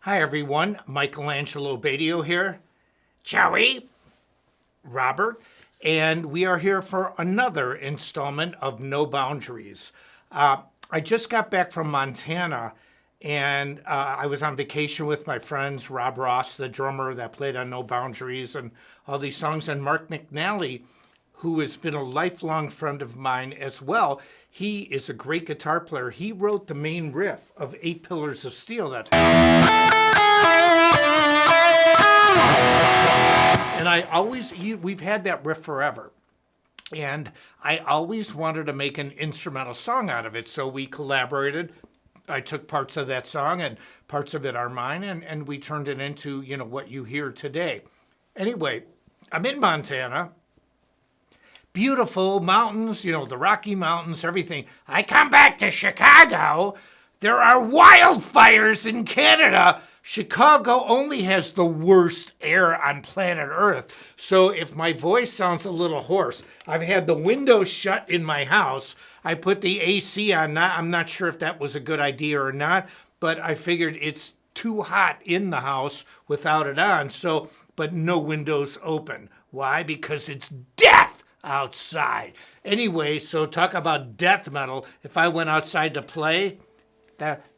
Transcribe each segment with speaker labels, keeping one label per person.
Speaker 1: Hi everyone, Michelangelo Badio here, Joey, Robert, and we are here for another installment of No Boundaries. I just got back from Montana and I was on vacation with my friends, Rob Ross, the drummer that played on No Boundaries and all these songs, and Mark McNally, who has been a lifelong friend of mine as well. He is a great guitar player. He wrote the main riff of 8 Pillars of Steel. And we've had that riff forever. And I always wanted to make an instrumental song out of it. So we collaborated. I took parts of that song and parts of it are mine, and we turned it into, what you hear today. Anyway, I'm in Montana. Beautiful mountains, the Rocky Mountains, everything. I come back to Chicago. There are wildfires in Canada. Chicago only has the worst air on planet Earth. So if my voice sounds a little hoarse, I've had the windows shut in my house. I put the AC on. I'm not sure if that was a good idea or not, but I figured it's too hot in the house without it on. But no windows open. Why? Because it's death outside. Anyway, so talk about death metal. If I went outside to play,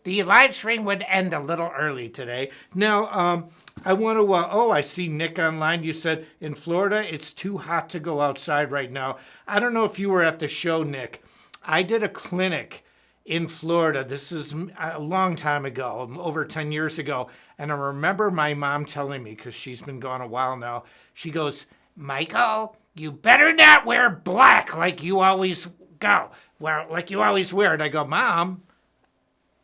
Speaker 1: the live stream would end a little early today. Now, I want to, I see Nick online. You said in Florida, it's too hot to go outside right now. I don't know if you were at the show, Nick. I did a clinic in Florida. This is a long time ago, over 10 years ago. And I remember my mom telling me, because she's been gone a while now, she goes, Michael, you better not wear black like you always wear. And I go, Mom,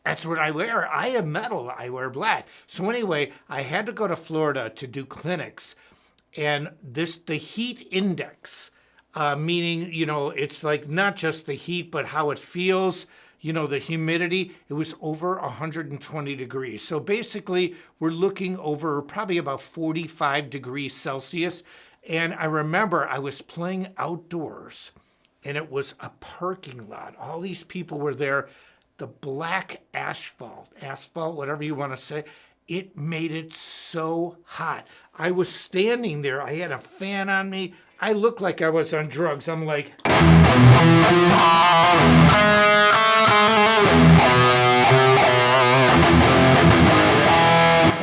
Speaker 1: that's what I wear. I am metal. I wear black. So anyway, I had to go to Florida to do clinics. And the heat index, meaning, it's like not just the heat, but how it feels, the humidity, it was over 120 degrees. So basically, we're looking over probably about 45 degrees Celsius. And I remember I was playing outdoors, and it was a parking lot. All these people were there. The black asphalt, whatever you want to say, it made it so hot. I was standing there. I had a fan on me. I looked like I was on drugs. I'm like... And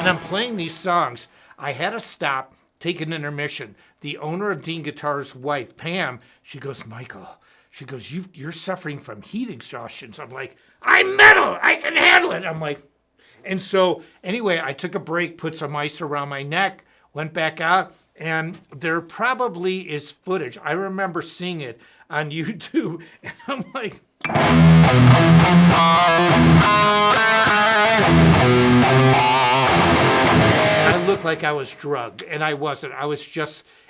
Speaker 1: I'm playing these songs. I had to stop, take an intermission. The owner of Dean Guitar's wife, Pam, she goes, Michael, she goes, you're suffering from heat exhaustion. So I'm like, I'm metal. I can handle it. I'm like, and so anyway, I took a break, put some ice around my neck, went back out, and there probably is footage. I remember seeing it on YouTube, and I'm like, I looked like I was drugged, and I wasn't.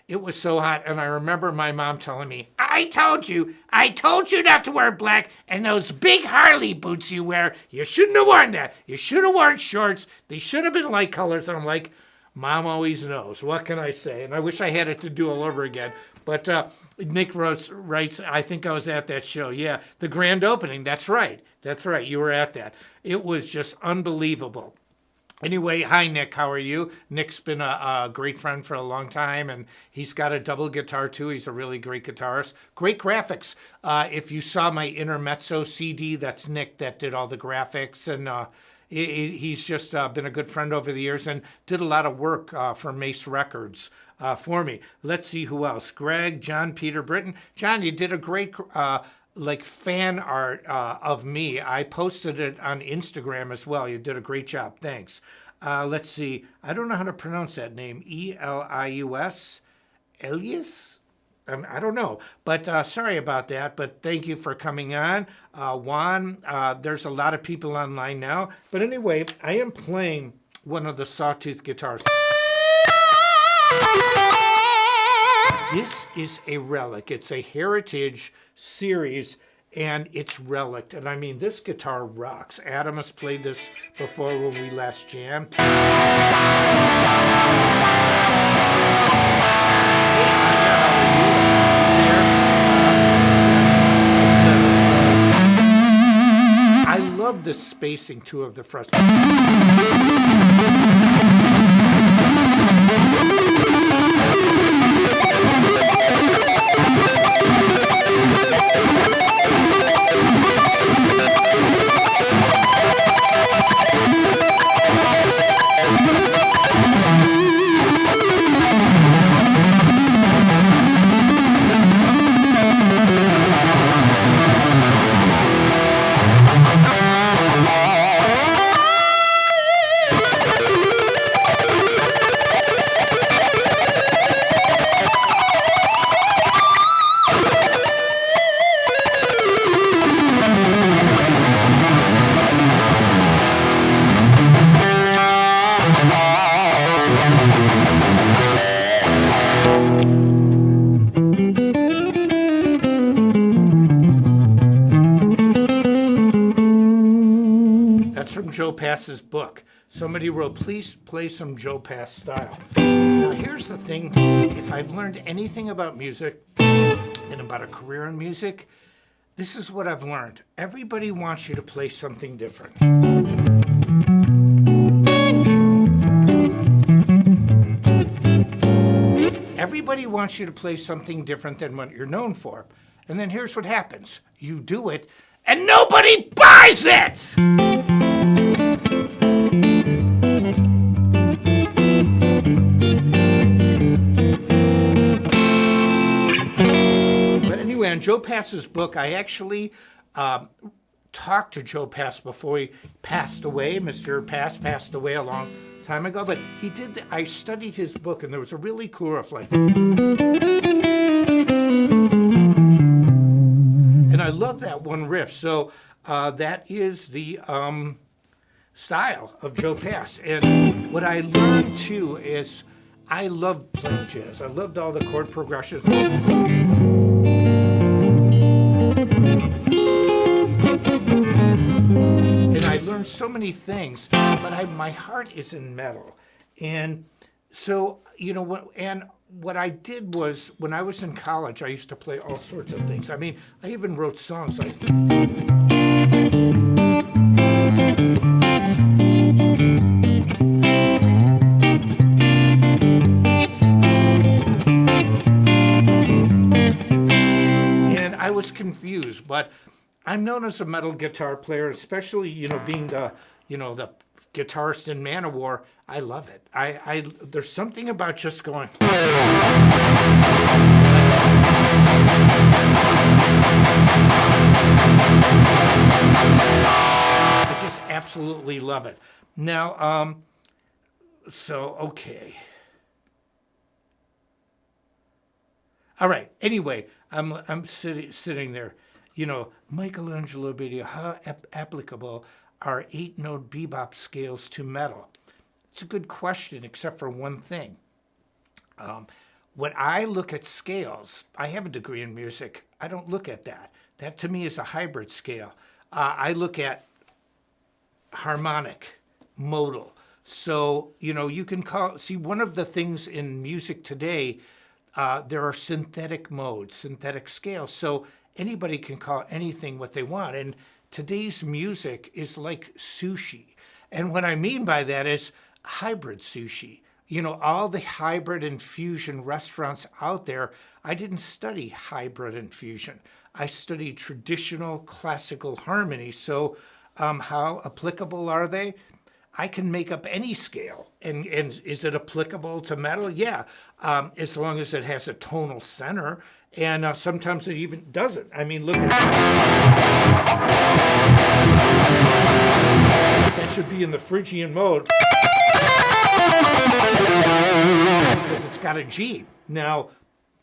Speaker 1: It was so hot, and I remember my mom telling me, I told you not to wear black, and those big Harley boots you wear, you shouldn't have worn that. You should have worn shorts. They should have been light colors. And I'm like, Mom always knows. What can I say? And I wish I had it to do all over again. But Nick writes, I think I was at that show. Yeah, the grand opening. That's right. You were at that. It was just unbelievable. Anyway, hi, Nick. How are you? Nick's been a great friend for a long time, and he's got a double guitar, too. He's a really great guitarist. Great graphics. If you saw my Intermezzo CD, that's Nick that did all the graphics, and he's just been a good friend over the years and did a lot of work for Mace Records for me. Let's see who else. Greg, John, Peter, Britton. John, you did a great... fan art of me. I posted it on Instagram as well. You did a great job. Thanks. Let's see. I don't know how to pronounce that name. Elius? Elias? I don't know. But sorry about that. But thank you for coming on. Juan, there's a lot of people online now. But anyway, I am playing one of the Sawtooth guitars. This is a relic. It's a heritage series, and it's relic. And I mean, this guitar rocks. Adam has played this before when we last jammed. the spacing too of the frets. From Joe Pass's book. Somebody wrote, please play some Joe Pass style. Now here's the thing, if I've learned anything about music and about a career in music, this is what I've learned. Everybody wants you to play something different. Everybody wants you to play something different than what you're known for. And then here's what happens. You do it, and nobody buys it! On Joe Pass's book, I actually talked to Joe Pass before he passed away. Mr. Pass passed away a long time ago, but he did. I studied his book, and there was a really cool riff, like, and I love that one riff. So that is the style of Joe Pass. And what I learned too is I loved playing jazz. I loved all the chord progressions. And I learned so many things, but my heart is in metal. And so, what I did was, when I was in college, I used to play all sorts of things. I mean, I even wrote songs like... And I was confused, but I'm known as a metal guitar player, especially, being the guitarist in Manowar. I love it. There's something about just going. I just absolutely love it. Now, okay. All right. Anyway, I'm sitting there. Michelangelo video, how applicable are 8-note bebop scales to metal? It's a good question, except for one thing. When I look at scales, I have a degree in music. I don't look at that. That to me is a hybrid scale. I look at harmonic, modal. So, you can see one of the things in music today, there are synthetic modes, synthetic scales. So anybody can call anything what they want. And today's music is like sushi. And what I mean by that is hybrid sushi. All the hybrid and fusion restaurants out there, I didn't study hybrid and fusion. I studied traditional classical harmony. So how applicable are they? I can make up any scale. And is it applicable to metal? Yeah, as long as it has a tonal center. And sometimes it even doesn't. I mean, look at that. Should be in the Phrygian mode because it's got a G. Now,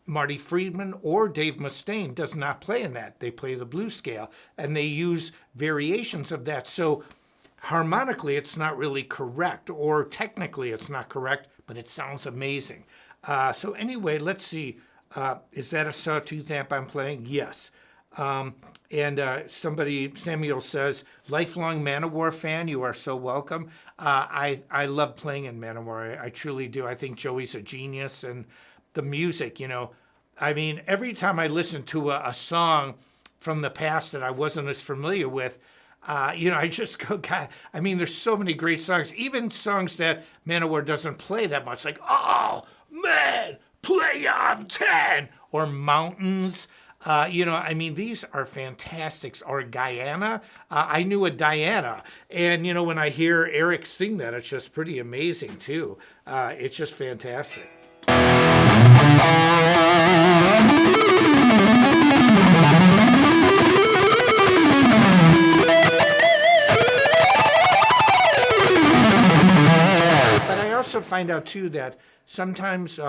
Speaker 1: Marty Friedman or Dave Mustaine does not play in that. They play the blues scale, and they use variations of that. So harmonically, it's not really correct, or technically it's not correct, but it sounds amazing. So anyway, let's see. Is that a Sawtooth amp I'm playing? Yes. Samuel says, lifelong Manowar fan, you are so welcome. I love playing in Manowar. I truly do. I think Joey's a genius. And the music, I mean, every time I listen to a song from the past that I wasn't as familiar with, I just go, God, I mean, there's so many great songs, even songs that Manowar doesn't play that much, like, oh, man, play on 10, or Mountains. I mean, these are fantastics. Or Guyana. I knew a Diana. And, when I hear Eric sing that, it's just pretty amazing, too. It's just fantastic. But I also find out, too, that sometimes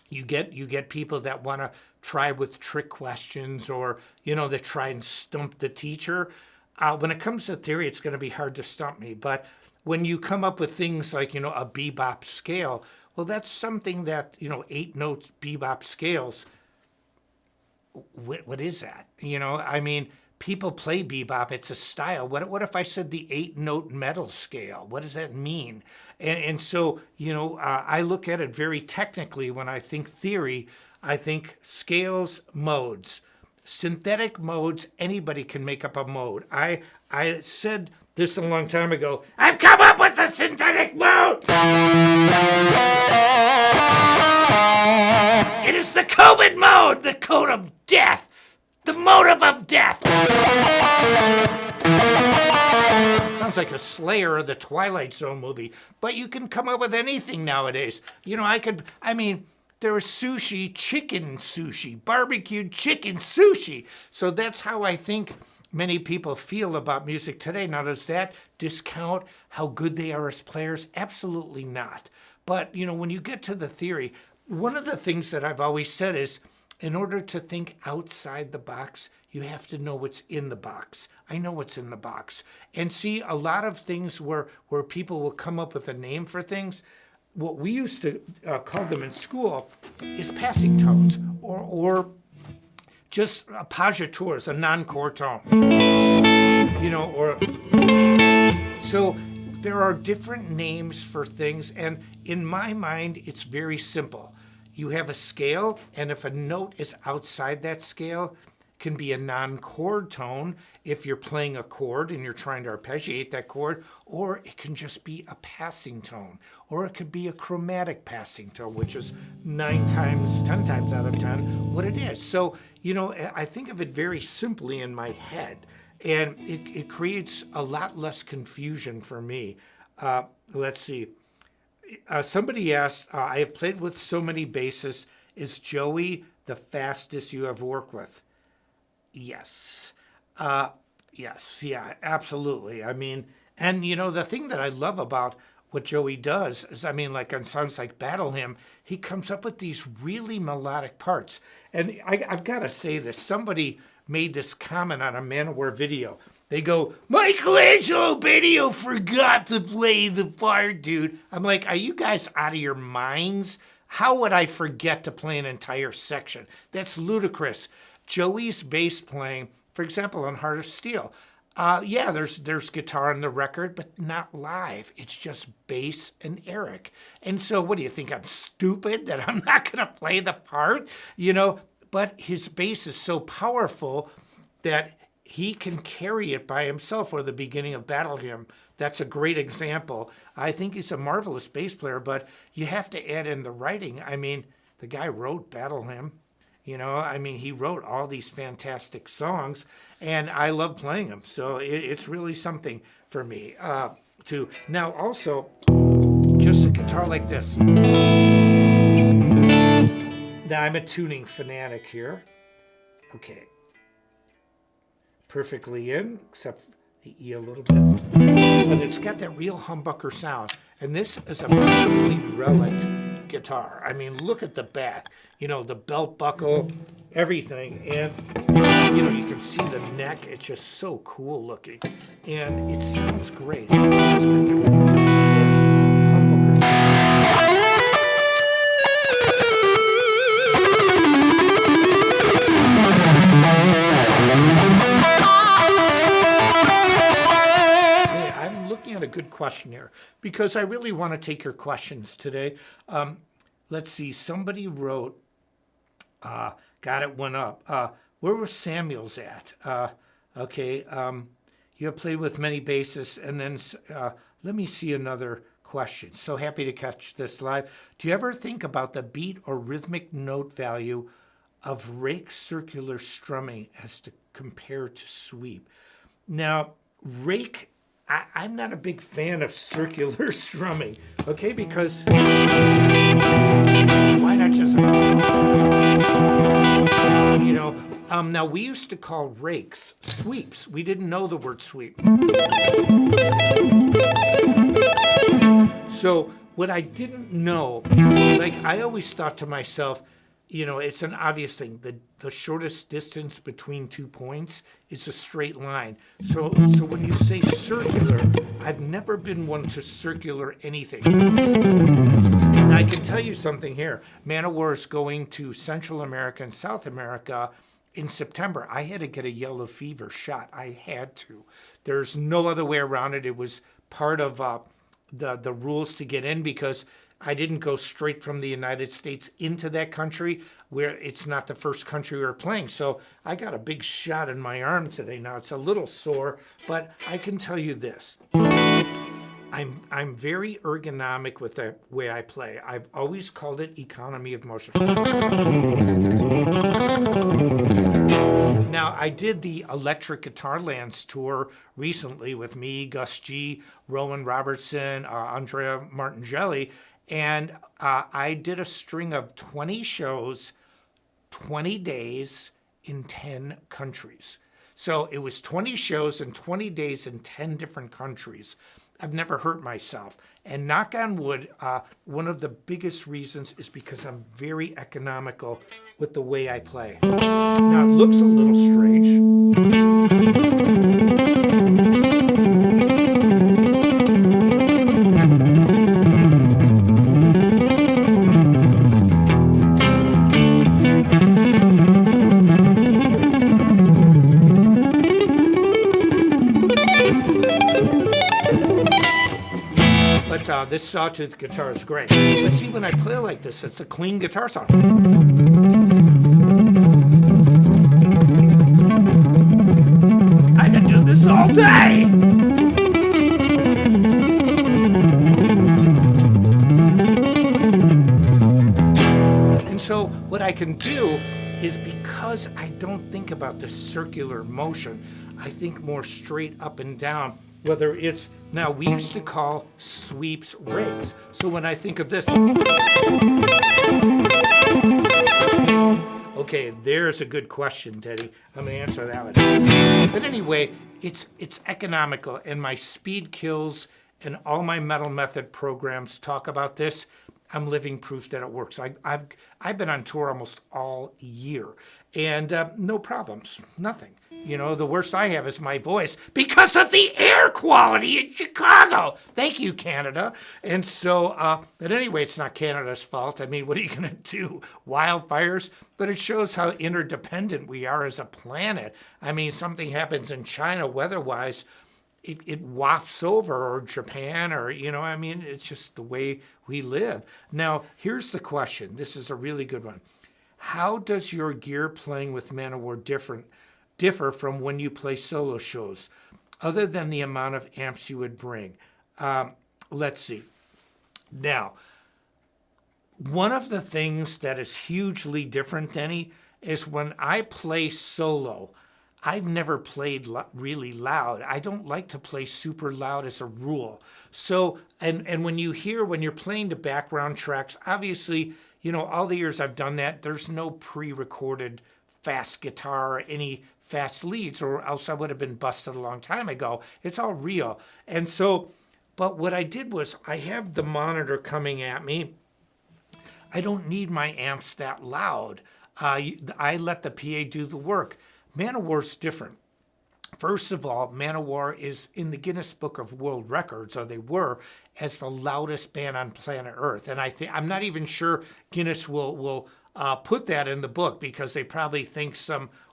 Speaker 1: you get people that want to try with trick questions, or that try and stump the teacher. When it comes to theory, it's going to be hard to stump me. But when you come up with things like a bebop scale, well, that's something that 8 notes bebop scales. What is that? I mean, people play bebop. It's a style. What if I said the 8-note metal scale? What does that mean? And so, I look at it very technically. When I think theory, I think scales, modes. Synthetic modes, anybody can make up a mode. I said this a long time ago. I've come up with a synthetic mode! It is the COVID mode, the code of death. The motive of death. Sounds like a Slayer or the Twilight Zone movie, but you can come up with anything nowadays. There was sushi, chicken sushi, barbecued chicken sushi. So that's how I think many people feel about music today. Now, does that discount how good they are as players? Absolutely not. But, when you get to the theory, one of the things that I've always said is, in order to think outside the box, you have to know what's in the box. I know what's in the box. And see, a lot of things where people will come up with a name for things, what we used to call them in school is passing tones, or just appoggiatures, a non-chord tone. So there are different names for things, and in my mind, it's very simple. You have a scale, and if a note is outside that scale, it can be a non-chord tone if you're playing a chord and you're trying to arpeggiate that chord, or it can just be a passing tone, or it could be a chromatic passing tone, which is 10 times out of 10 what it is. So, I think of it very simply in my head, and it creates a lot less confusion for me. Let's see. Somebody asked, I have played with so many bassists. Is Joey the fastest you have worked with? Yes. Yes, yeah, absolutely. I mean, and the thing that I love about what Joey does is, like on songs like Battle Hymn, he comes up with these really melodic parts. And I've got to say this. Somebody made this comment on a Manowar video. They go, Michelangelo Benio forgot to play the part, dude. I'm like, are you guys out of your minds? How would I forget to play an entire section? That's ludicrous. Joey's bass playing, for example, on Heart of Steel. There's guitar on the record, but not live. It's just bass and Eric. And so what do you think? I'm stupid that I'm not going to play the part? But his bass is so powerful that he can carry it by himself, or the beginning of Battle Hymn. That's a great example. I think he's a marvelous bass player, but you have to add in the writing. The guy wrote Battle Hymn. He wrote all these fantastic songs, and I love playing them. So it's really something for me to. Now, also, just a guitar like this. Now, I'm a tuning fanatic here. Okay. Perfectly in, except the E a little bit. But it's got that real humbucker sound. And this is a beautifully relic guitar. Look at the back. The belt buckle, everything. And, you can see the neck. It's just so cool looking. And it sounds great. It's got that really thick humbucker sound. A good question here, because I really want to take your questions today. Let's see. Somebody wrote, got it, went up. Where was Samuel's at? Okay. You have played with many bassists, and then let me see another question. So happy to catch this live. Do you ever think about the beat or rhythmic note value of rake circular strumming as to compare to sweep? Now, rake, I'm not a big fan of circular strumming, okay? Because why not just, now we used to call rakes sweeps. We didn't know the word sweep. So what I didn't know, like I always thought to myself, it's an obvious thing. The shortest distance between 2 points is a straight line. So when you say circular, I've never been one to circular anything. Now I can tell you something here. Manowar is going to Central America and South America in September. I had to get a yellow fever shot. I had to. There's no other way around it. It was part of the rules to get in because I didn't go straight from the United States into that country where it's not the first country we were playing. So I got a big shot in my arm today. Now it's a little sore, but I can tell you this. I'm very ergonomic with the way I play. I've always called it economy of motion. Now, I did the Electric Guitar Lands tour recently with me, Gus G., Rowan Robertson, Andrea Martingelli, and I did a string of 20 shows, 20 days in 10 countries. So it was 20 shows in 20 days in 10 different countries. I've never hurt myself. And knock on wood, one of the biggest reasons is because I'm very economical with the way I play. Now, it looks a little strange. But this Sawtooth guitar is great. But see, when I play like this, it's a clean guitar sound. I can do this all day! And so what I can do is, because I don't think about the circular motion, I think more straight up and down. Whether it's, now we used to call sweeps rakes. So when I think of this, okay, there's a good question, Teddy. I'm gonna answer that one. But anyway, it's economical, and my speed kills and all my metal method programs talk about this. I'm living proof that it works. I've been on tour almost all year, and no problems, nothing. The worst I have is my voice because of the air quality in Chicago. Thank you, Canada. And so, but anyway, it's not Canada's fault. I mean, what are you going to do? Wildfires? But it shows how interdependent we are as a planet. I mean, something happens in China weather-wise, it wafts over, or Japan, or, it's just the way we live. Now, here's the question. This is a really good one. How does your gear playing with Manowar differ from when you play solo shows, other than the amount of amps you would bring? Let's see. Now, one of the things that is hugely different, Denny, is when I play solo, I've never played really loud. I don't like to play super loud as a rule. So, and when you're playing the background tracks, obviously, all the years I've done that, there's no pre-recorded fast guitar or any fast leads, or else I would have been busted a long time ago. It's all real. And so, but what I did was, I have the monitor coming at me. I don't need my amps that loud. I let the PA do the work. Manowar's different. First of all, Manowar is in the Guinness Book of World Records, or they were, as the loudest band on planet Earth. And I'm not even sure Guinness will put that in the book, because they probably think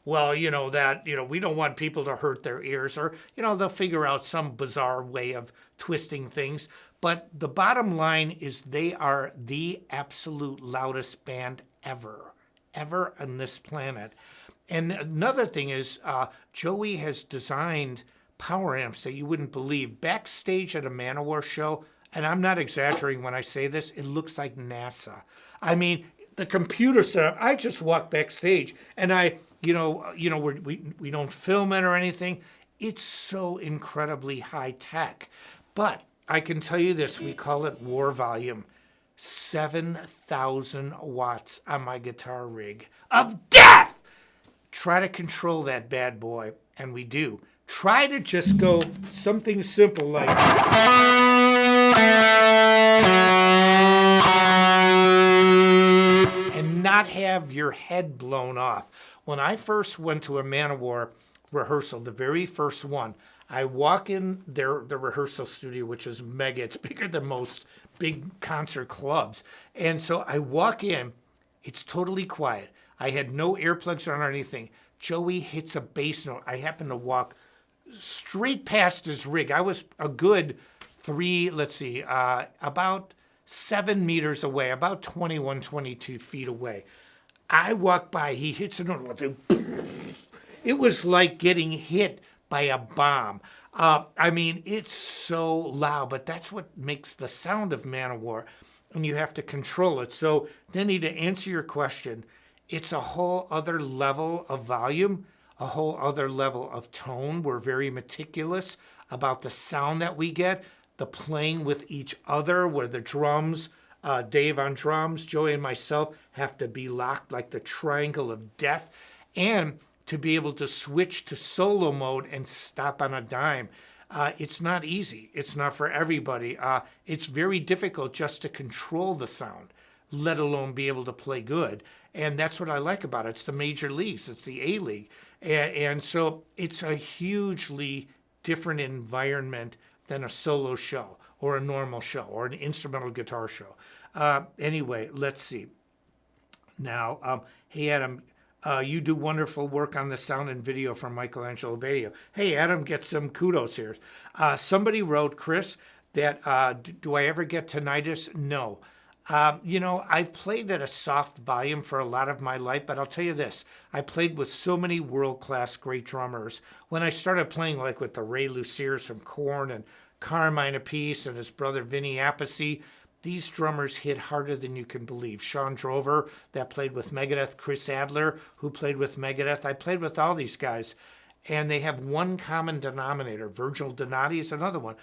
Speaker 1: we don't want people to hurt their ears, or, they'll figure out some bizarre way of twisting things. But the bottom line is, they are the absolute loudest band ever on this planet. And another thing is, Joey has designed power amps that you wouldn't believe. Backstage at a Manowar show, and I'm not exaggerating when I say this, it looks like NASA. I mean, the computer setup, I just walk backstage and we don't film it or anything. It's so incredibly high tech. But I can tell you this, we call it war volume. 7,000 watts on my guitar rig of death. Try to control that bad boy, and we do. Try to just go something simple like... and not have your head blown off. When I first went to a Manowar rehearsal, the very first one, I walk in the rehearsal studio, which is mega. It's bigger than most big concert clubs. And so I walk in, it's totally quiet. I had no earplugs on or anything. Joey hits a bass note. I happen to walk straight past his rig. I was a good about 7 meters away, about 21, 22 feet away. I walk by, he hits a note. It was like getting hit by a bomb. I mean, it's so loud, but that's what makes the sound of Manowar, and you have to control it. So, Denny, to answer your question, it's a whole other level of volume, a whole other level of tone. We're very meticulous about the sound that we get, the playing with each other, where the drums, Dave on drums, Joey and myself have to be locked like the triangle of death, and to be able to switch to solo mode and stop on a dime. It's not easy. It's not for everybody. It's very difficult just to control the sound, let alone be able to play good. And that's what I like about it. It's the major leagues. It's the A-League. And so it's a hugely different environment than a solo show or a normal show or an instrumental guitar show. Anyway, let's see. Now, hey, Adam, you do wonderful work on the sound and video from Michelangelo Video. Hey, Adam gets some kudos here. Somebody wrote, Chris, that do I ever get tinnitus? No. I've played at a soft volume for a lot of my life, but I'll tell you this. I played with so many world-class great drummers. When I started playing like with the Ray Luciers from Korn and Carmine Appice and his brother Vinny Appice, these drummers hit harder than you can believe. Sean Drover, that played with Megadeth, Chris Adler, who played with Megadeth. I played with all these guys, and they have one common denominator. Virgil Donati is another one.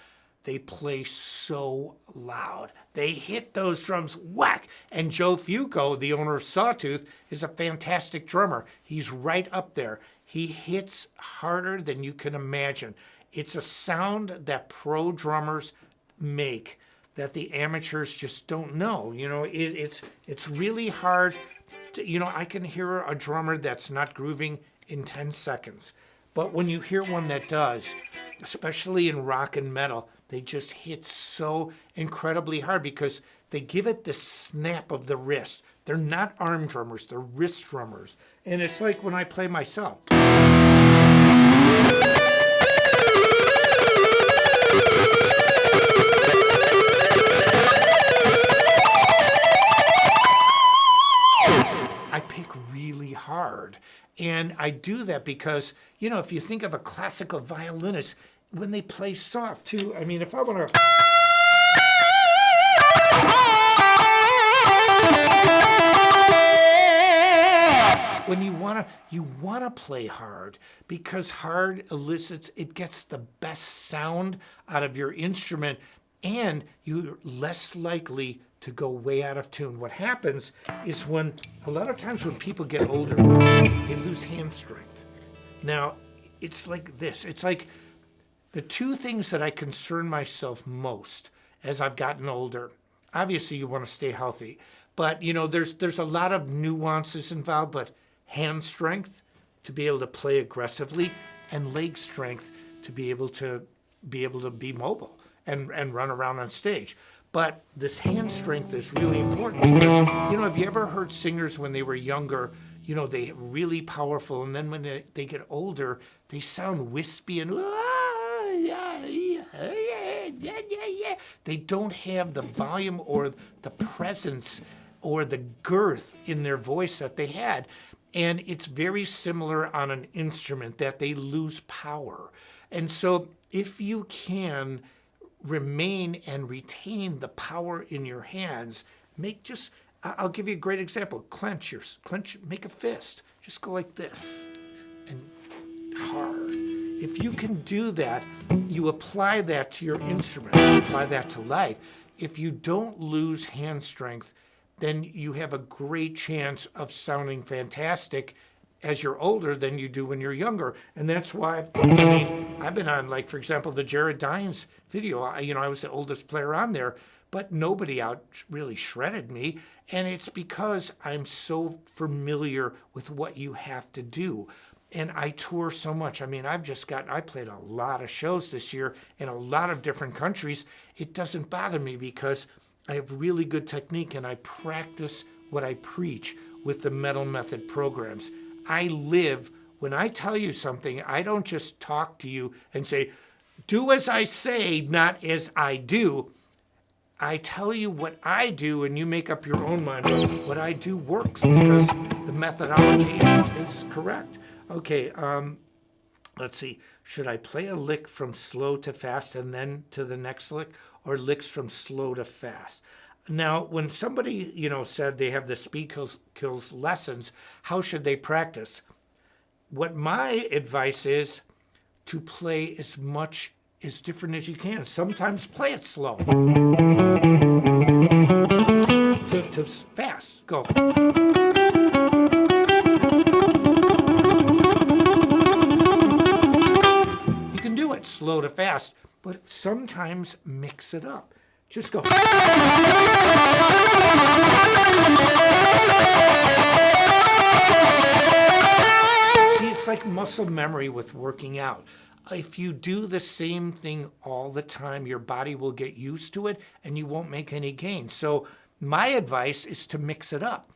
Speaker 1: They play so loud. They hit those drums whack. And Joe Fuco, the owner of Sawtooth, is a fantastic drummer. He's right up there. He hits harder than you can imagine. It's a sound that pro drummers make that the amateurs just don't know. It's really hard to, I can hear a drummer that's not grooving in 10 seconds. But when you hear one that does, especially in rock and metal, they just hit so incredibly hard because they give it the snap of the wrist. They're not arm drummers, they're wrist drummers. And it's like when I play myself. I pick really hard. And I do that because, if you think of a classical violinist, when they play soft too, I mean, if I want to... When you want to play hard, because hard elicits, it gets the best sound out of your instrument, and you're less likely to go way out of tune. What happens is a lot of times when people get older, they lose hand strength. Now, it's like this. It's like the two things that I concern myself most as I've gotten older. Obviously, you want to stay healthy, but there's a lot of nuances involved. But hand strength to be able to play aggressively, and leg strength to be able to be mobile and run around on stage. But this hand strength is really important because, have you ever heard singers when they were younger, they're really powerful, and then when they get older, they sound wispy and, they don't have the volume or the presence or the girth in their voice that they had. And it's very similar on an instrument, that they lose power. And so if you can remain and retain the power in your hands, I'll give you a great example. Clench, make a fist. Just go like this and hard. If you can do that, you apply that to your instrument, you apply that to life. If you don't lose hand strength, then you have a great chance of sounding fantastic as you're older than you do when you're younger. And that's why, I've been on, like, for example, the Jared Dines video. I was the oldest player on there, but nobody out really shredded me. And it's because I'm so familiar with what you have to do. And I tour so much. I played a lot of shows this year in a lot of different countries. It doesn't bother me because I have really good technique and I practice what I preach with the Metal Method programs. I live, when I tell you something, I don't just talk to you and say, do as I say, not as I do. I tell you what I do and you make up your own mind. But what I do works because the methodology is correct. Okay, let's see. Should I play a lick from slow to fast and then to the next lick, or licks from slow to fast? Now, when somebody, said they have the Speed Kills lessons, how should they practice? What my advice is to play as different as you can. Sometimes play it slow. To fast, go. You can do it slow to fast, but sometimes mix it up. Just go. See, it's like muscle memory with working out. If you do the same thing all the time, your body will get used to it and you won't make any gain. So my advice is to mix it up.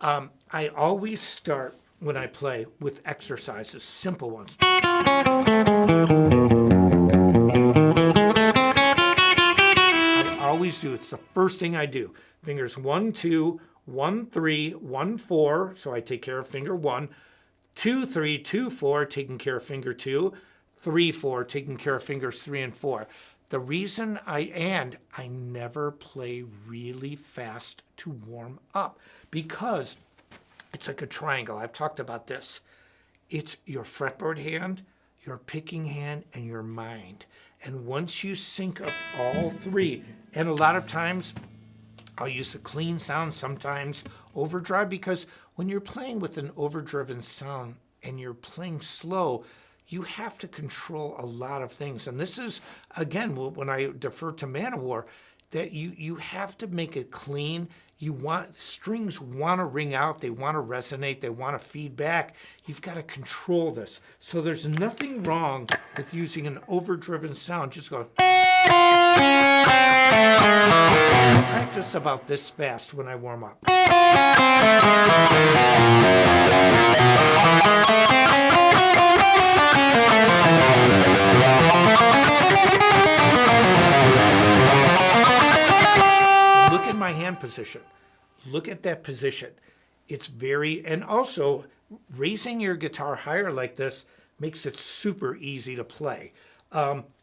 Speaker 1: I always start when I play with exercises, simple ones. Always do. It's the first thing I do. Fingers 1, 2, 1, 3, 1, 4. So I take care of finger 1, 2, 3, 2, 4, taking care of finger 2, 3, 4, taking care of fingers 3 and 4. The reason I never play really fast to warm up because it's like a triangle. I've talked about this. It's your fretboard hand, your picking hand, and your mind. And once you sync up all three, and a lot of times I'll use a clean sound, sometimes overdrive, because when you're playing with an overdriven sound and you're playing slow, you have to control a lot of things. And this is, again, when I defer to Manowar, that you have to make it clean. Strings want to ring out, they want to resonate, they want to feed back. You've got to control this. So there's nothing wrong with using an overdriven sound. Just go. I practice about this fast when I warm up. Look at my hand position. Look at that position. It's and also raising your guitar higher like this makes it super easy to play.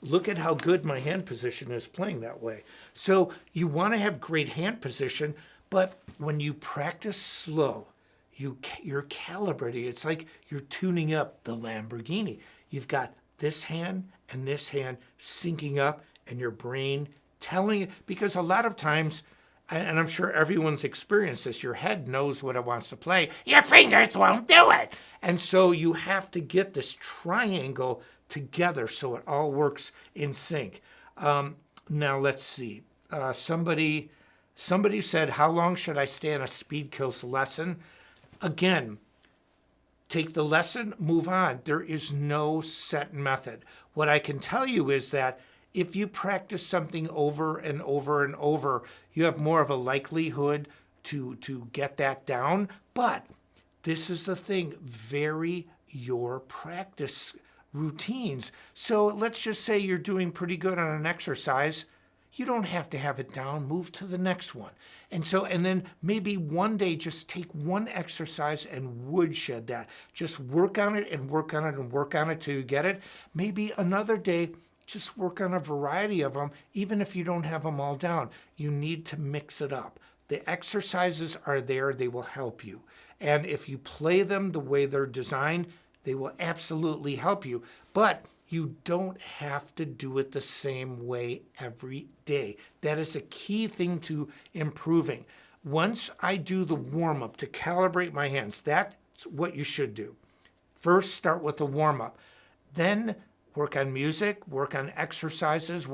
Speaker 1: Look at how good my hand position is playing that way. So you want to have great hand position, but when you practice slow, you're calibrating. It's like you're tuning up the Lamborghini. You've got this hand and this hand syncing up, and your brain telling you, because a lot of times, and I'm sure everyone's experienced this, your head knows what it wants to play. Your fingers won't do it. And so you have to get this triangle together so it all works in sync. Now let's see. Somebody said, how long should I stay on a Speed Kills lesson? Again, take the lesson, move on. There is no set method. What I can tell you is that if you practice something over and over and over, you have more of a likelihood to get that down. But this is the thing, vary your practice routines. So let's just say you're doing pretty good on an exercise. you don't have to have it down. Move to the next one. And then maybe one day just take one exercise and woodshed that. Just work on it and work on it and work on it till you get it. Maybe another day, just work on a variety of them, even if you don't have them all down. You need to mix it up. The exercises are there. They will help you. And if you play them the way they're designed, they will absolutely help you. But you don't have to do it the same way every day. That is a key thing to improving. Once I do the warm-up to calibrate my hands, that's what you should do. First, start with the warm-up. Then work on music, work on exercises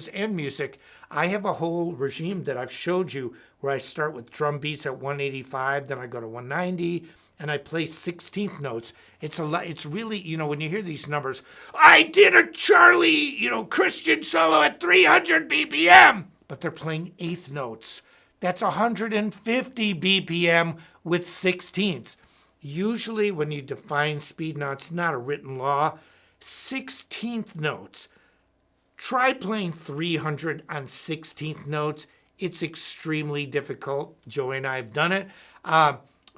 Speaker 1: and music. I have a whole regime that I've showed you where I start with drum beats at 185, then I go to 190, and I play 16th notes. It's really, when you hear these numbers, I did a Charlie, Christian solo at 300 BPM, but they're playing eighth notes. That's 150 BPM with 16ths. Usually when you define speed, now it's not a written law, 16th notes. Try playing 300 on 16th notes. It's extremely difficult. Joey and I have done it.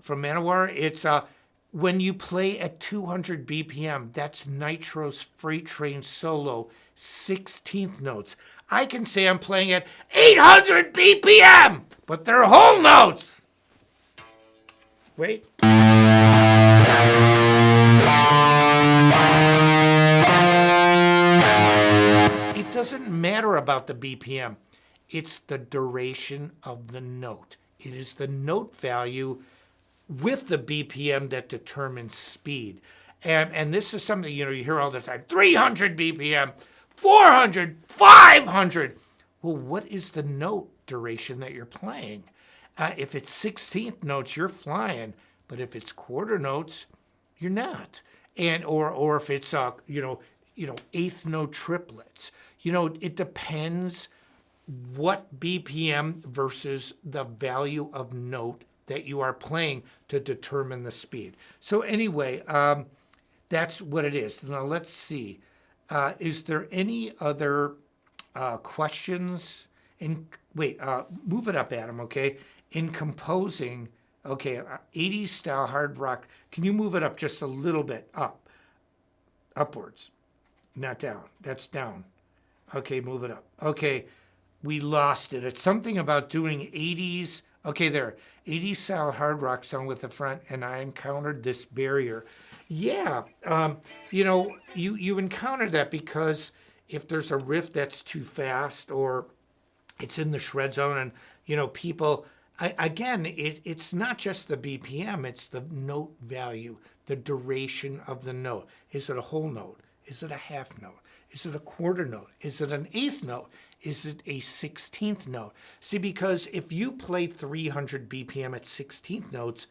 Speaker 1: From Manowar, it's when you play at 200 BPM, that's Nitro's Freight Train solo, 16th notes. I can say I'm playing at 800 BPM, but they're whole notes. Wait. It doesn't matter about the BPM. It's the duration of the note. It is the note value with the BPM that determines speed. And this is something, you hear all the time, 300 BPM, 400, 500. Well, what is the note duration that you're playing? If it's 16th notes, you're flying. But if it's quarter notes, you're not. And or if it's eighth note triplets. It depends what BPM versus the value of note that you are playing to determine the speed. So anyway, that's what it is. Now let's see. Is there any other questions? Move it up, Adam, okay? In composing, okay, 80s style hard rock, can you move it up just a little bit? Upwards, not down. That's down. Okay, move it up. Okay, we lost it. It's something about doing 80s. Okay, there. 80s style hard rock song with the front, and I encountered this barrier. Yeah, you encounter that because if there's a riff that's too fast or it's in the shred zone and, people, it's not just the BPM, it's the note value, the duration of the note. Is it a whole note? Is it a half note? Is it a quarter note? Is it an eighth note? Is it a 16th note? See, because if you play 300 BPM at 16th notes,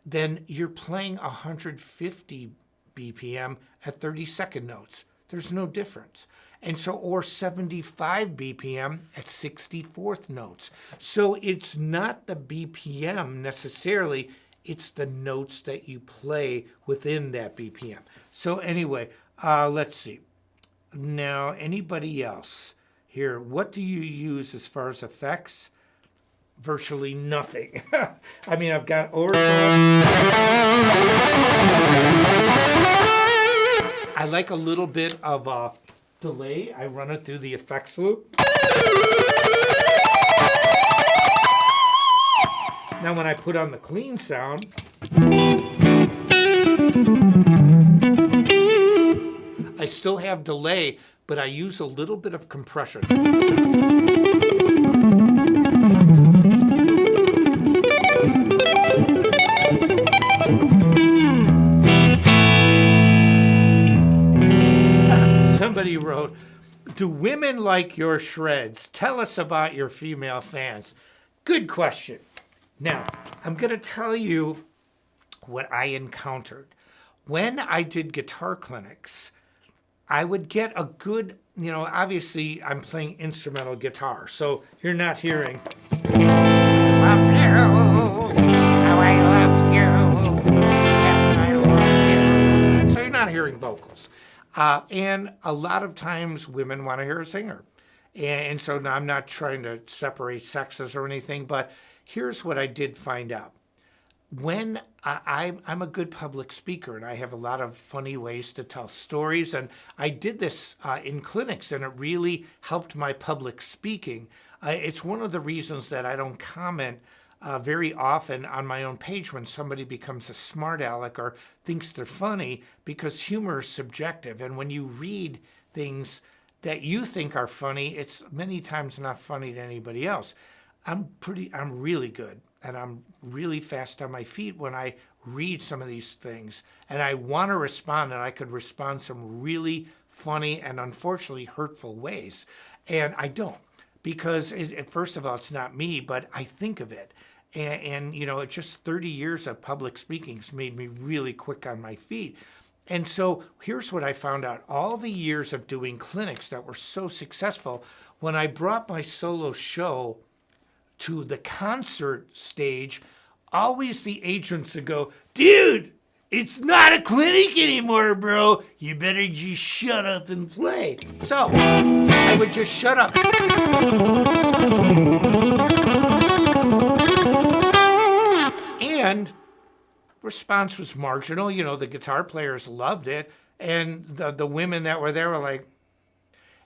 Speaker 1: then you're playing 150 BPM at 32nd notes. There's no difference. And so, or 75 BPM at 64th notes. So it's not the BPM necessarily, it's the notes that you play within that BPM. So anyway, let's see. Now, anybody else here, what do you use as far as effects? Virtually nothing. I mean, I've got organ. I like a little bit of a delay. I run it through the effects loop. Now, when I put on the clean sound, I still have delay, but I use a little bit of compression. Somebody wrote, do women like your shreds? Tell us about your female fans. Good question. Now, I'm going to tell you what I encountered. When I did guitar clinics, I would get a good, obviously I'm playing instrumental guitar, so you're not hearing, I love you, how I love you, yes, I love you. So you're not hearing vocals. And a lot of times women want to hear a singer. And so now I'm not trying to separate sexes or anything, but here's what I did find out. When I'm a good public speaker and I have a lot of funny ways to tell stories, and I did this in clinics and it really helped my public speaking. It's one of the reasons that I don't comment very often on my own page when somebody becomes a smart aleck or thinks they're funny, because humor is subjective. And when you read things that you think are funny, it's many times not funny to anybody else. I'm really good and I'm really fast on my feet when I read some of these things and I want to respond, and I could respond some really funny and unfortunately hurtful ways. And I don't, because first of all, it's not me, but I think of it. And it's just 30 years of public speaking has made me really quick on my feet. And so here's what I found out. All the years of doing clinics that were so successful, when I brought my solo show to the concert stage, always the agents would go, dude, it's not a clinic anymore, bro. You better just shut up and play. So I would just shut up. And response was marginal. The guitar players loved it. And the women that were there were like,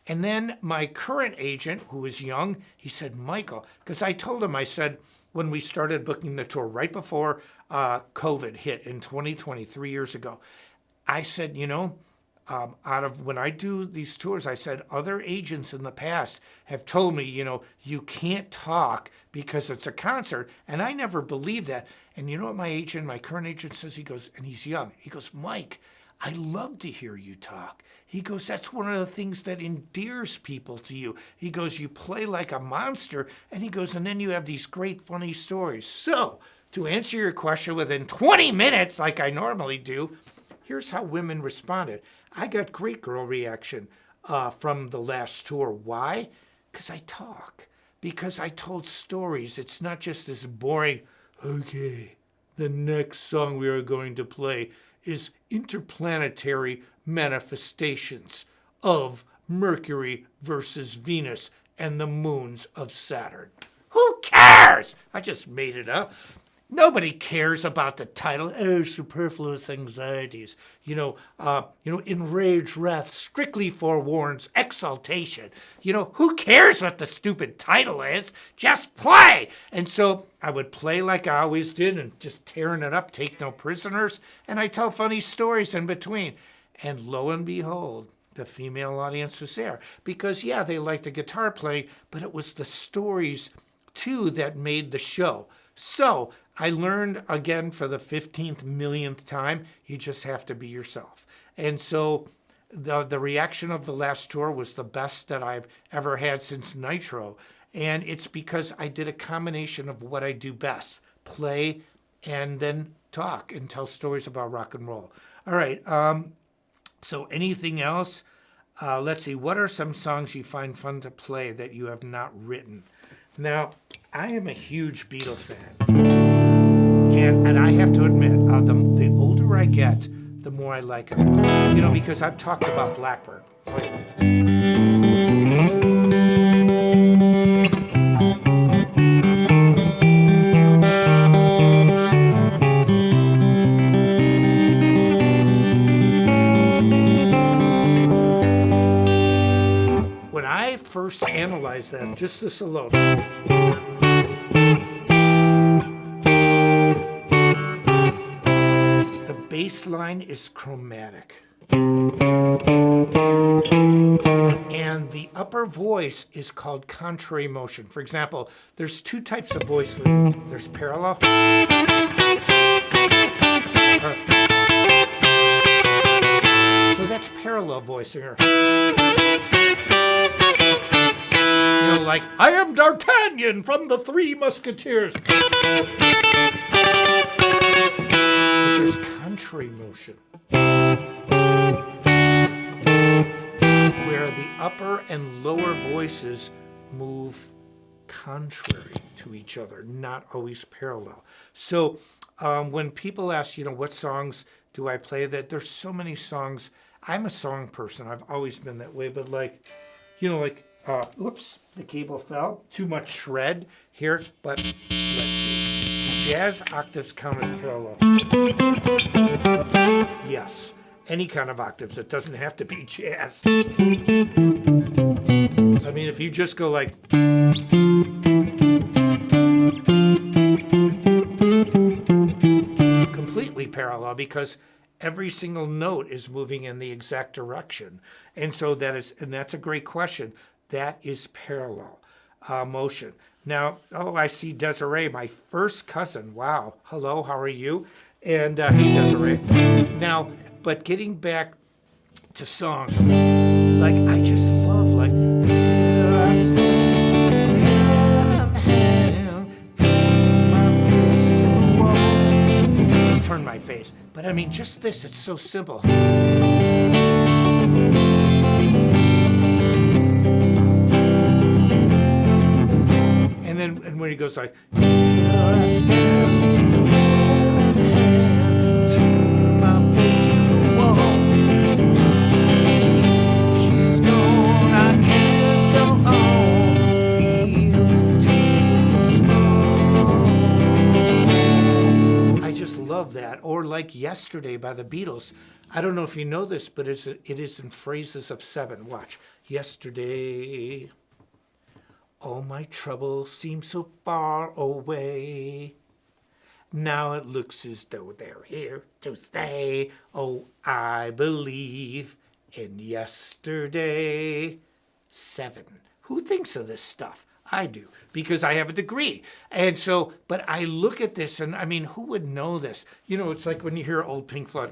Speaker 1: and then my current agent, who was young, he said, Michael, because I told him, I said, when we started booking the tour, right before COVID hit in 2020, 3 years ago, I said, out of when I do these tours, I said, other agents in the past have told me, you can't talk because it's a concert. And I never believed that. And you know what my current agent says? He goes, and he's young. He goes, Mike, I love to hear you talk. He goes, that's one of the things that endears people to you. He goes, you play like a monster. And he goes, and then you have these great funny stories. So to answer your question within 20 minutes, like I normally do, here's how women responded. I got great girl reaction from the last tour. Why? Because I talk. Because I told stories. It's not just this boring, okay, the next song we are going to play is interplanetary manifestations of Mercury versus Venus and the moons of Saturn. Who cares? I just made it up. Nobody cares about the title. Superfluous anxieties. Enraged wrath strictly forewarns exaltation. Who cares what the stupid title is? Just play. And so I would play like I always did and just tearing it up, take no prisoners. And I tell funny stories in between. And lo and behold, the female audience was there. Because, they liked the guitar playing, but it was the stories, too, that made the show. So I learned, again, for the 15th millionth time, you just have to be yourself. And so the reaction of the last tour was the best that I've ever had since Nitro. And it's because I did a combination of what I do best, play and then talk and tell stories about rock and roll. All right. So anything else? Let's see. What are some songs you find fun to play that you have not written? Now, I am a huge Beatle fan. And I have to admit, the older I get, the more I like them. Because I've talked about Blackbird. When I first analyzed that, just this alone, bass line is chromatic. And the upper voice is called contrary motion. For example, there's two types of voice leading. There's parallel. So that's parallel voicing. Like, I am D'Artagnan from the Three Musketeers. There's contrary motion, where the upper and lower voices move contrary to each other, not always parallel. So when people ask, what songs do I play, that there's so many songs. I'm a song person. I've always been that way. But like Oops, the cable fell. Too much shred here, but let's see. Jazz octaves count as parallel. Yes, any kind of octaves. It doesn't have to be jazz. I mean, if you just go like... completely parallel, because every single note is moving in the exact direction. And so that's a great question. That is parallel motion. Now, I see Desiree, my first cousin. Wow. Hello, how are you? And hey, Desiree. Now, but getting back to songs, like I just love, like, here I stand, hand in hand, my face to the wall. Just turn my face. But I mean, just this, it's so simple. And when he goes like, here I stand, hand in hand, turn my face to the wall. She's gone, I can't go on, feel too small. I just love that. Or like Yesterday by the Beatles. I don't know if you know this, but it is in phrases of 7. Watch. Yesterday, all my troubles seem so far away. Now it looks as though they're here to stay. Oh, I believe in yesterday. 7. Who thinks of this stuff? I do, because I have a degree. And so, but I look at this and I mean, who would know this? You know, it's like when you hear old Pink Floyd.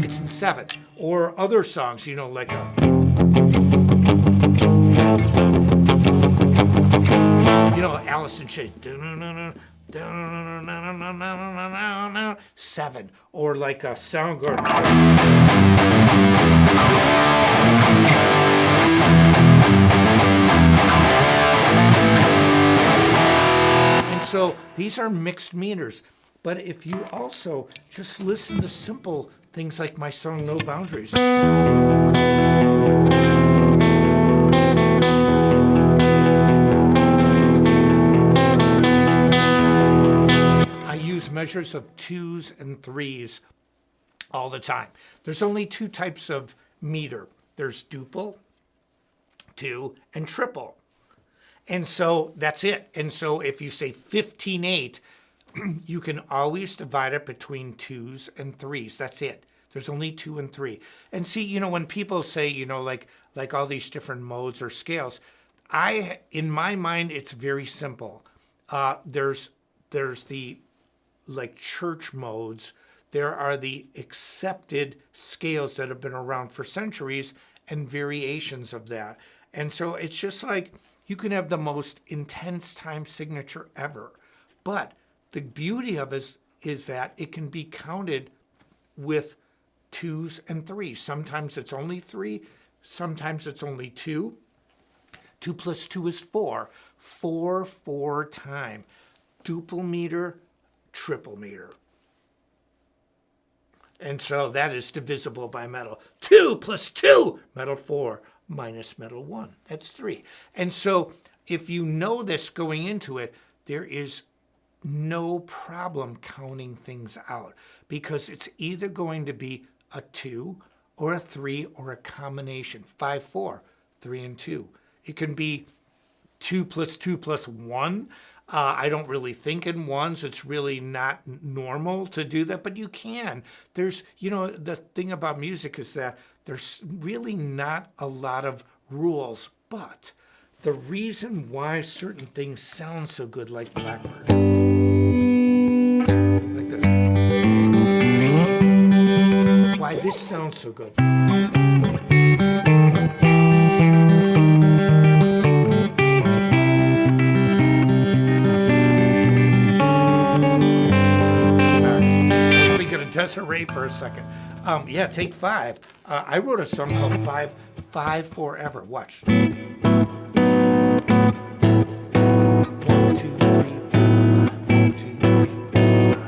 Speaker 1: It's in 7. Or other songs, you know, like Alice in Chains. 7. Or like a Soundgarden. And so these are mixed meters. But if you also just listen to simple things like my song No Boundaries. I use measures of 2s and 3s all the time. There's only 2 types of meter. There's duple, 2, and triple. And so that's it. And so if you say 15/8, you can always divide it between 2s and 3s. That's it. There's only 2 and 3. And see, you know, when people say, you know, like all these different modes or scales, in my mind, it's very simple. There's the like church modes. There are the accepted scales that have been around for centuries and variations of that. And so it's just like you can have the most intense time signature ever, but the beauty of it is that it can be counted with 2s and 3s. Sometimes it's only 3, sometimes it's only 2. 2 plus 2 is 4. 4 time. Duple meter, triple meter. And so that is divisible by metal. 2 plus 2, metal 4, minus metal 1. That's 3. And so if you know this going into it, there is no problem counting things out, because it's either going to be a 2 or a 3 or a combination. 5, 4, 3 and 2. It can be 2 plus 2 plus 1. I don't really think in ones. It's really not normal to do that, but you can. There's, you know, the thing about music is that there's really not a lot of rules, but the reason why certain things sound so good, like Blackbird, like this, why this sounds so good. Desiree for a second. Yeah, take 5. I wrote a song called 5 Forever. Watch. 1, 2, 3, 4, 5. 1, 2, 3, 4,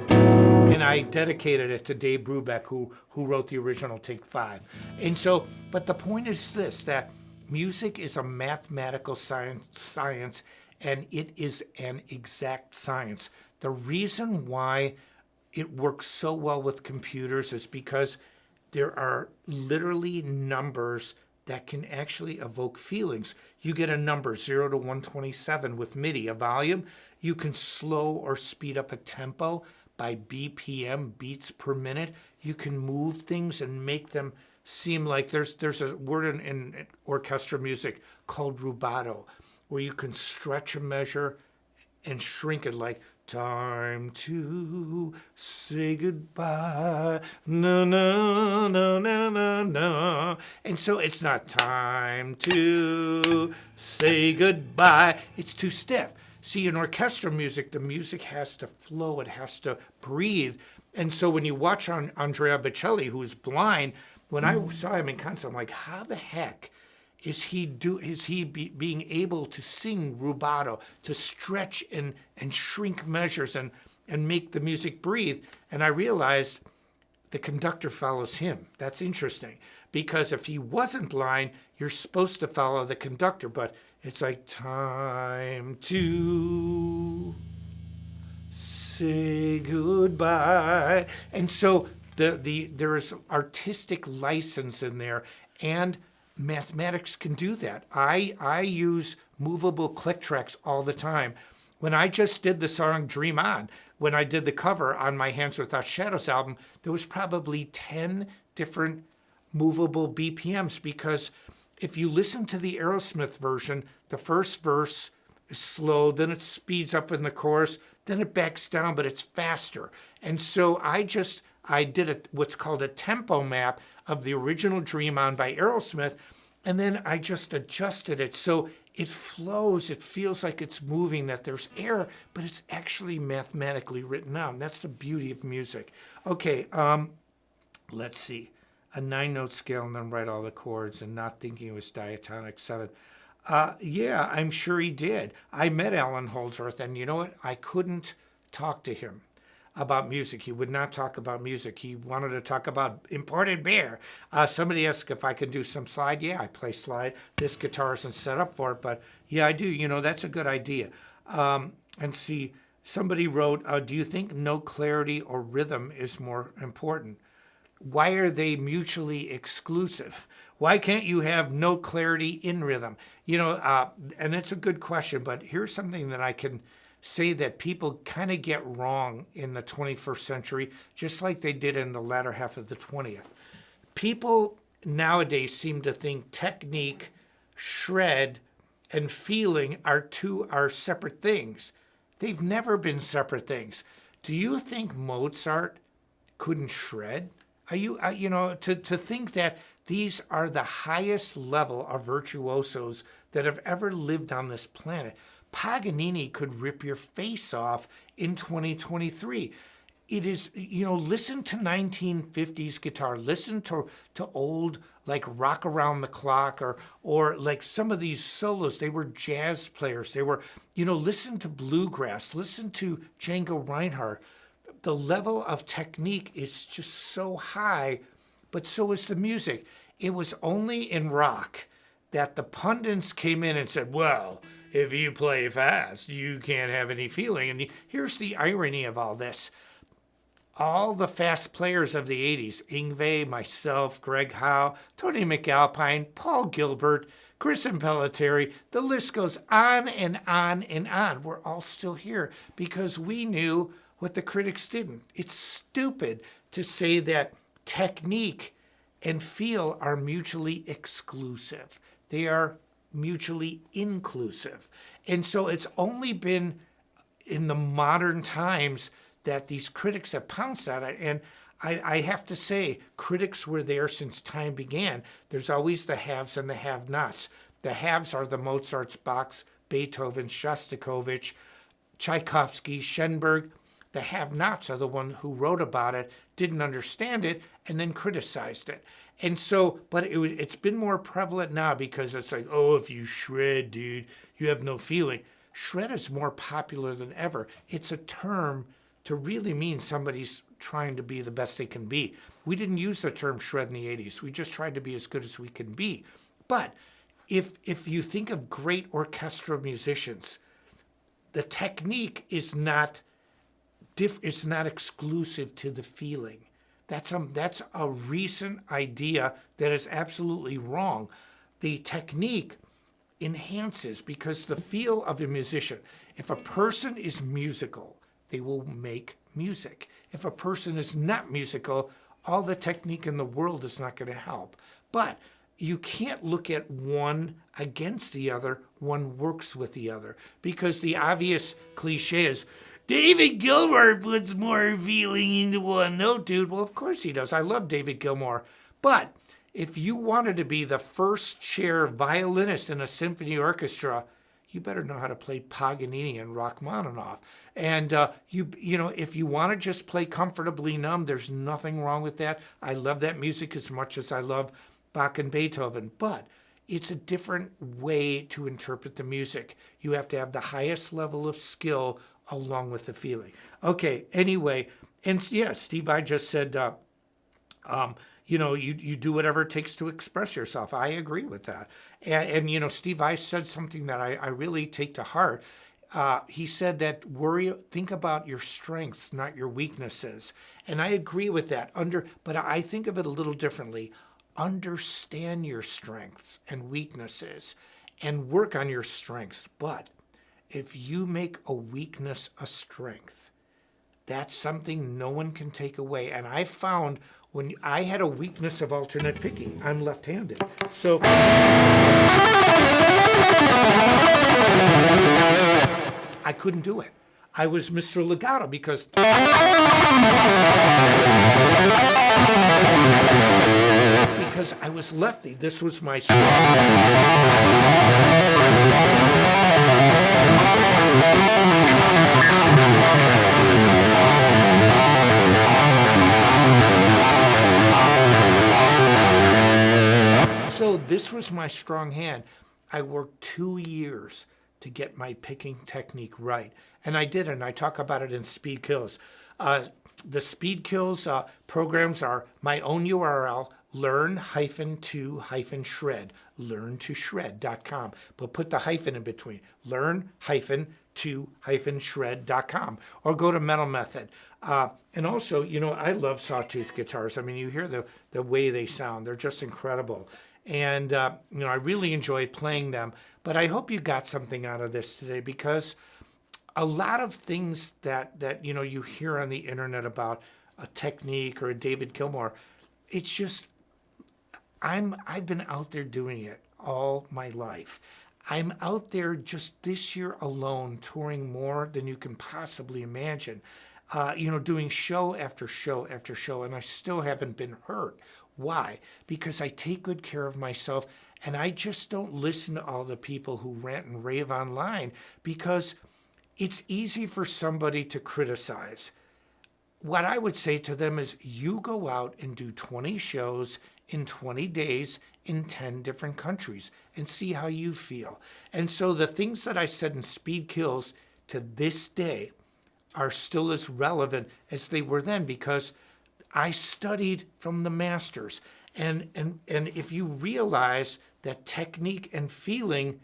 Speaker 1: 5. And I dedicated it to Dave Brubeck, who wrote the original Take Five. And so, but the point is this, that music is a mathematical science, and it is an exact science. The reason why it works so well with computers is because there are literally numbers that can actually evoke feelings. You get a number 0 to 127 with MIDI, a volume. You can slow or speed up a tempo by BPM, beats per minute. You can move things and make them seem like there's a word in orchestra music called rubato, where you can stretch a measure and shrink it, like time to say goodbye, no, no, no, no, no, no. And so it's not time to say goodbye. It's too stiff. See, in orchestral music, the music has to flow. It has to breathe. And so when you watch Andrea Bocelli, who's blind, when I saw him in concert, I'm like, how the heck is he being able to sing rubato, to stretch and shrink measures and make the music breathe? And I realized the conductor follows him. That's interesting, because if he wasn't blind, you're supposed to follow the conductor, but it's like time to say goodbye. And so there is artistic license in there, and mathematics can do that. I use movable click tracks all the time. When I just did the song Dream On, when I did the cover on my Hands Without Shadows album, there was probably 10 different movable BPMs, because if you listen to the Aerosmith version, the first verse is slow, then it speeds up in the chorus, then it backs down, but it's faster. And so I did what's called a tempo map of the original Dream On by Aerosmith, and then I just adjusted it so it flows, it feels like it's moving, that there's air, but it's actually mathematically written out. And that's the beauty of music. Okay, let's see. A 9-note scale and then write all the chords, and not thinking it was diatonic 7. Yeah, I'm sure he did. I met Alan Holdsworth, and you know what? I couldn't talk to him about music. He would not talk about music. He wanted to talk about imported beer. Somebody asked if I could do some slide. Yeah, I play slide. This guitar isn't set up for it, but yeah, I do. You know, that's a good idea. And see, somebody wrote, do you think no clarity or rhythm is more important? Why are they mutually exclusive? Why can't you have no clarity in rhythm? You know, and it's a good question, but here's something that I can say that people kind of get wrong in the 21st century, just like they did in the latter half of the 20th. People nowadays seem to think technique, shred, and feeling are separate things. They've never been separate things. Do you think Mozart couldn't shred? Are you, to think that these are the highest level of virtuosos that have ever lived on this planet? Paganini could rip your face off in 2023. It is, listen to 1950s guitar, listen to old, like Rock Around the Clock, or like some of these solos. They were jazz players. They were, listen to bluegrass, listen to Django Reinhardt. The level of technique is just so high, but so is the music. It was only in rock that the pundits came in and said, well, if you play fast, you can't have any feeling. And here's the irony of all this. All the fast players of the 80s, Yngwie, myself, Greg Howe, Tony McAlpine, Paul Gilbert, Chris Impellitteri, the list goes on and on and on. We're all still here because we knew what the critics didn't. It's stupid to say that technique and feel are mutually exclusive. They are mutually inclusive. And so it's only been in the modern times that these critics have pounced on it. And I have to say, critics were there since time began. There's always the haves and the have-nots. The haves are the Mozarts, Bachs, Beethoven, Shostakovich, Tchaikovsky, Schoenberg. The have-nots are the one who wrote about it, didn't understand it, and then criticized it. And so, but it's been more prevalent now because it's like, oh, if you shred, dude, you have no feeling. Shred is more popular than ever. It's a term to really mean somebody's trying to be the best they can be. We didn't use the term shred in the 80s. We just tried to be as good as we can be. But if you think of great orchestral musicians, the technique is not exclusive to the feeling. That's a recent idea that is absolutely wrong. The technique enhances, because the feel of a musician, if a person is musical, they will make music. If a person is not musical, all the technique in the world is not going to help. But you can't look at one against the other. One works with the other, because the obvious cliche is, David Gilmour puts more feeling into one note, dude. Well, of course he does. I love David Gilmour. But if you wanted to be the first chair violinist in a symphony orchestra, you better know how to play Paganini and Rachmaninoff. And if you want to just play comfortably numb, there's nothing wrong with that. I love that music as much as I love Bach and Beethoven. But it's a different way to interpret the music. You have to have the highest level of skill along with the feeling. Okay, anyway, and yeah, Steve Vai just said, you do whatever it takes to express yourself. I agree with that. And Steve Vai said something that I really take to heart. He said that think about your strengths, not your weaknesses. And I agree with that. But I think of it a little differently. Understand your strengths and weaknesses and work on your strengths. But if you make a weakness a strength, that's something no one can take away. And I found when I had a weakness of alternate picking, I'm left-handed. So I couldn't do it. I was Mr. Legato because I was lefty. This was my So this was my strong hand. I worked 2 years to get my picking technique right. And I did, and I talk about it in Speed Kills. The Speed Kills programs are my own URL, learn-to-shred, learn-to-shred.com. But put the hyphen in between, learn-to-shred.com, or go to Metal Method. And also, I love Sawtooth guitars. I mean, you hear the way they sound. They're just incredible. And, I really enjoyed playing them. But I hope you got something out of this today, because a lot of things that you hear on the internet about a technique or a David Gilmour, it's just, I've been out there doing it all my life. I'm out there just this year alone touring more than you can possibly imagine, doing show after show after show, and I still haven't been hurt. Why? Because I take good care of myself, and I just don't listen to all the people who rant and rave online, because it's easy for somebody to criticize. What I would say to them is, you go out and do 20 shows in 20 days in 10 different countries and see how you feel. And so the things that I said in Speed Kills to this day are still as relevant as they were then, because I studied from the masters. And if you realize that technique and feeling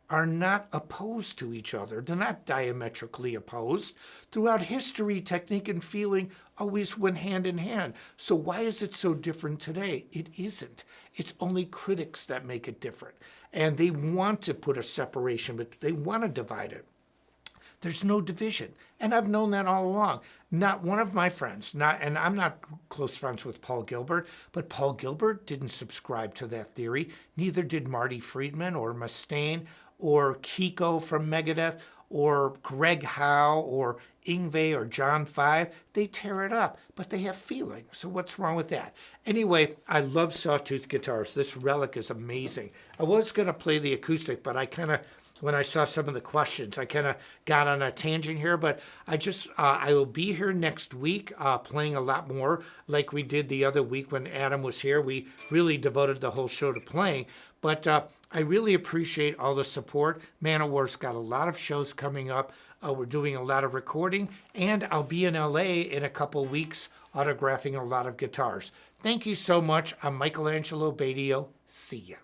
Speaker 1: are not opposed to each other, they're not diametrically opposed. Throughout history, technique and feeling always went hand in hand. So why is it so different today? It isn't. It's only critics that make it different. And they want to put a separation, but they want to divide it. There's no division. And I've known that all along. Not one of my friends, and I'm not close friends with Paul Gilbert, but Paul Gilbert didn't subscribe to that theory. Neither did Marty Friedman or Mustaine or Kiko from Megadeth or Greg Howe or Yngwie or John Five. They tear it up, but they have feeling. So what's wrong with that? Anyway, I love Sawtooth guitars. This relic is amazing. I was going to play the acoustic, but when I saw some of the questions, I kind of got on a tangent here, but I will be here next week playing a lot more like we did the other week when Adam was here. We really devoted the whole show to playing, but I really appreciate all the support. Manowar's got a lot of shows coming up. We're doing a lot of recording, and I'll be in LA in a couple weeks autographing a lot of guitars. Thank you so much. I'm Michelangelo Badio. See ya.